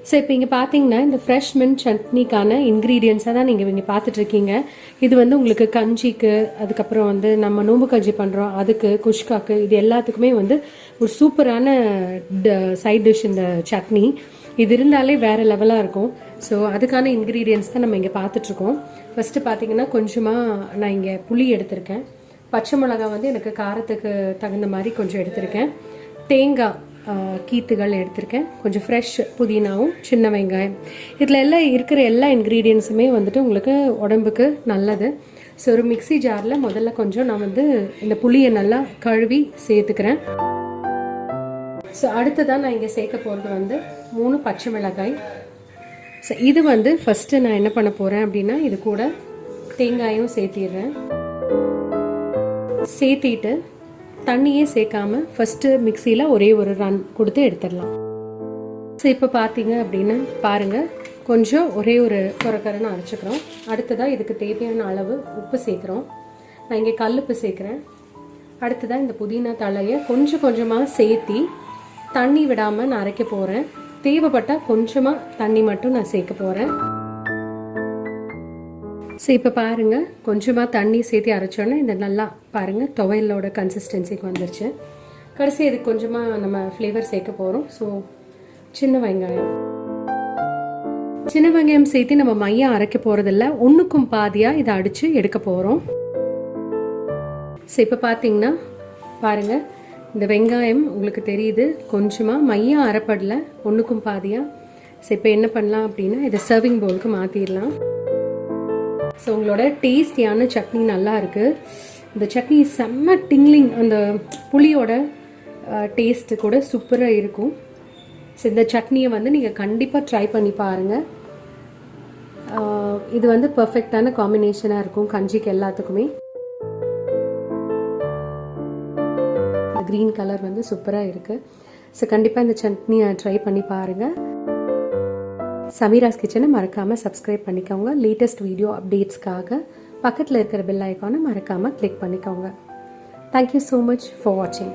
So இப்போ இங்கே பார்த்தீங்கன்னா இந்த ஃப்ரெஷ் மின்ட் சட்னிக்கான இன்க்ரீடியன்ஸாக தான் நீங்கள் இங்கே பார்த்துட்ருக்கீங்க. இது வந்து உங்களுக்கு கஞ்சிக்கு, அதுக்கப்புறம் வந்து நம்ம நோம்பு கஞ்சி பண்ணுறோம் அதுக்கு, குஷ்காக்கு, இது எல்லாத்துக்குமே வந்து ஒரு சூப்பரான சைட் டிஷ் இந்த சட்னி. இது இருந்தாலே வேறு லெவலாக இருக்கும். ஸோ அதுக்கான இன்க்ரீடியன்ஸ் தான் நம்ம இங்கே பார்த்துட்ருக்கோம். ஃபஸ்ட்டு பார்த்தீங்கன்னா கொஞ்சமாக நான் இங்கே புளி எடுத்திருக்கேன். பச்சை மிளகா வந்து எனக்கு காரத்துக்கு தகுந்த மாதிரி கொஞ்சம் எடுத்திருக்கேன். தேங்காய் கீத்துகள் எடுத்திருக்கேன். கொஞ்சம் ஃப்ரெஷ் புதினாவும் சின்ன வெங்காயம். இதில் எல்லாம் இருக்கிற எல்லா இன்க்ரீடியன்ஸுமே வந்துட்டு உங்களுக்கு உடம்புக்கு நல்லது. ஸோ ஒரு மிக்சி ஜாரில் முதல்ல கொஞ்சம் நான் வந்து இந்த புளியை நல்லா கழுவி சேர்த்துக்கிறேன். ஸோ அடுத்ததான் நான் இங்கே சேர்க்க போகிறது வந்து 3 பச்சை மிளகாய். ஸோ இது வந்து ஃபஸ்ட்டு நான் என்ன பண்ண போகிறேன் அப்படின்னா இது கூட தேங்காயும் சேர்த்திடுறேன். சேர்த்திட்டு தண்ணியே சேர்க்காமல் ஃபஸ்ட்டு மிக்சியில் ஒரே ஒரு ரன் கொடுத்து எடுத்துடலாம். ஸோ இப்போ பார்த்தீங்க அப்படின்னு பாருங்கள், கொஞ்சம் ஒரே ஒரு கொரக்கரன்னு அரைச்சிக்கிறோம். அடுத்ததாக இதுக்கு தேவையான அளவு உப்பு சேர்க்குறோம். நான் இங்கே கல்லுப்பு சேர்க்குறேன். அடுத்ததாக இந்த புதினா தலையை கொஞ்சம் கொஞ்சமாக சேர்த்தி தண்ணி விடாமல் நான் அரைக்க போகிறேன். தேவைப்பட்டால் கொஞ்சமாக தண்ணி மட்டும் நான் சேர்க்க போகிறேன். ஸோ இப்போ பாருங்கள், கொஞ்சமாக தண்ணி சேர்த்து அரைச்சோன்னே இந்த நல்லா பாருங்கள் துவையலோட கன்சிஸ்டன்சிக்கு வந்துருச்சு. கடைசி இதுக்கு கொஞ்சமாக நம்ம ஃப்ளேவர் சேர்க்க போகிறோம். ஸோ சின்ன வெங்காயம் சேர்த்து நம்ம மையம் அரைக்க போகிறதில்ல, ஒன்றுக்கும் பாதியாக இதை அடித்து எடுக்க போகிறோம். ஸோ இப்போ பார்த்தீங்கன்னா பாருங்கள், இந்த வெங்காயம் உங்களுக்கு தெரியுது கொஞ்சமாக மையம் அரைப்படல, ஒன்றுக்கும் பாதியாக. ஸோ இப்போ என்ன பண்ணலாம் அப்படின்னா இதை சர்விங் பவுலுக்கு மாற்றிடலாம். ஸோ உங்களோட டேஸ்டியான சட்னி நல்லா இருக்குது. இந்த சட்னி செம்ம டிங்லிங், அந்த புளியோட டேஸ்ட்டு கூட சூப்பராக இருக்கும். ஸோ இந்த சட்னியை வந்து நீங்கள் கண்டிப்பாக ட்ரை பண்ணி பாருங்கள். இது வந்து பர்ஃபெக்டான காம்பினேஷனாக இருக்கும் கஞ்சிக்கு எல்லாத்துக்குமே. க்ரீன் கலர் வந்து சூப்பராக இருக்குது. ஸோ கண்டிப்பாக இந்த சட்னியை ட்ரை பண்ணி பாருங்கள். சமீராஸ் கிச்சனை மறக்காமல் சப்ஸ்கிரைப் பண்ணிக்கோங்க. லேட்டஸ்ட் வீடியோ அப்டேட்ஸ்க்காக பக்கத்தில் இருக்கிற பெல் ஐக்கானை மறக்காமல் கிளிக் பண்ணிக்கோங்க. தேங்க்யூ ஸோ மச் ஃபார் வாட்சிங்.